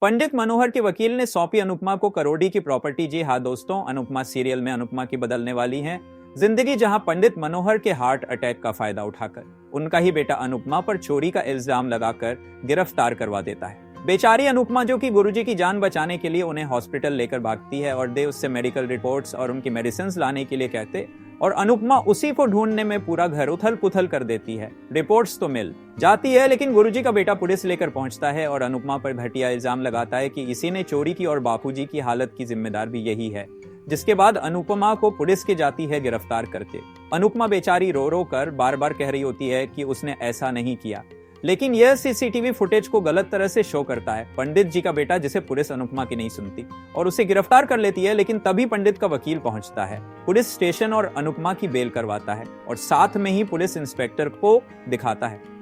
पंडित मनोहर के वकील ने सौंपी अनुपमा को करोड़ी की प्रॉपर्टी। जी हाँ दोस्तों, अनुपमा सीरियल में अनुपमा की बदलने वाली है जिंदगी, जहां पंडित मनोहर के हार्ट अटैक का फायदा उठाकर उनका ही बेटा अनुपमा पर चोरी का इल्जाम लगाकर गिरफ्तार करवा देता है। बेचारी अनुपमा, जो कि गुरुजी की जान बचाने के लिए उन्हें हॉस्पिटल लेकर भागती है और देव उससे मेडिकल रिपोर्ट्स और उनकी मेडिसिन लाने के लिए कहते, और अनुपमा उसी को ढूंढने में पूरा घर उथल पुथल कर देती है। रिपोर्ट्स तो मिल जाती है, लेकिन गुरुजी का बेटा पुलिस लेकर पहुंचता है और अनुपमा पर घटिया इल्जाम लगाता है कि इसी ने चोरी की और बापूजी की हालत की जिम्मेदार भी यही है। जिसके बाद अनुपमा को पुलिस की जाती है गिरफ्तार करके। अनुपमा बेचारी रो रो कर बार बार कह रही होती है कि उसने ऐसा नहीं किया, लेकिन यह सीसीटीवी फुटेज को गलत तरह से शो करता है पंडित जी का बेटा, जिसे पुलिस अनुपमा की नहीं सुनती और उसे गिरफ्तार कर लेती है। लेकिन तभी पंडित का वकील पहुंचता है, पुलिस स्टेशन और अनुपमा की बेल करवाता है और साथ में ही पुलिस इंस्पेक्टर को दिखाता है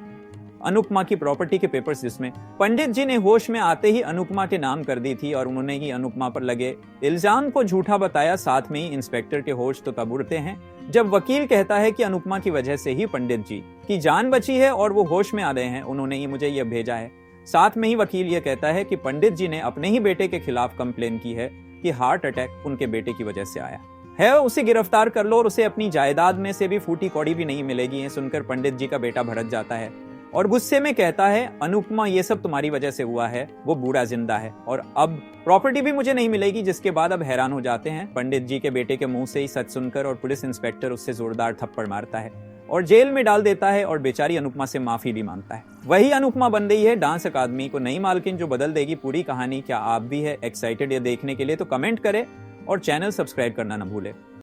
अनुपमा की प्रॉपर्टी के पेपर्स, जिसमें पंडित जी ने होश में आते ही अनुपमा के नाम कर दी थी और उन्होंने ही अनुपमा पर लगे इल्जाम को झूठा बताया। साथ में ही इंस्पेक्टर के होश तो तब उड़ते हैं जब वकील कहता है कि अनुपमा की वजह से ही पंडित जी की जान बची है और वो होश में आ गए हैं, उन्होंने ही मुझे यह भेजा है। साथ में ही वकील यह कहता है कि पंडित जी ने अपने ही बेटे के खिलाफ कंप्लेन की है कि हार्ट अटैक उनके बेटे की वजह से आया है, उसे गिरफ्तार कर लो और उसे अपनी जायदाद में से भी फूटी कौड़ी भी नहीं मिलेगी। ये सुनकर पंडित जी का बेटा भड़क जाता है और गुस्से में कहता है, अनुपमा ये सब तुम्हारी वजह से हुआ है, वो बूढ़ा जिंदा है और अब प्रॉपर्टी भी मुझे नहीं मिलेगी। जिसके बाद अब हैरान हो जाते हैं पंडित जी के बेटे के मुंह से ही सच सुनकर और पुलिस इंस्पेक्टर उससे जोरदार थप्पड़ मारता है और जेल में डाल देता है और बेचारी अनुपमा से माफी भी मांगता है। वही अनुपमा बन रही है डांस अकादमी को नई मालकिन, जो बदल देगी पूरी कहानी। क्या आप भी है एक्साइटेड ये देखने के लिए? तो कमेंट करें और चैनल सब्सक्राइब करना न भूलें।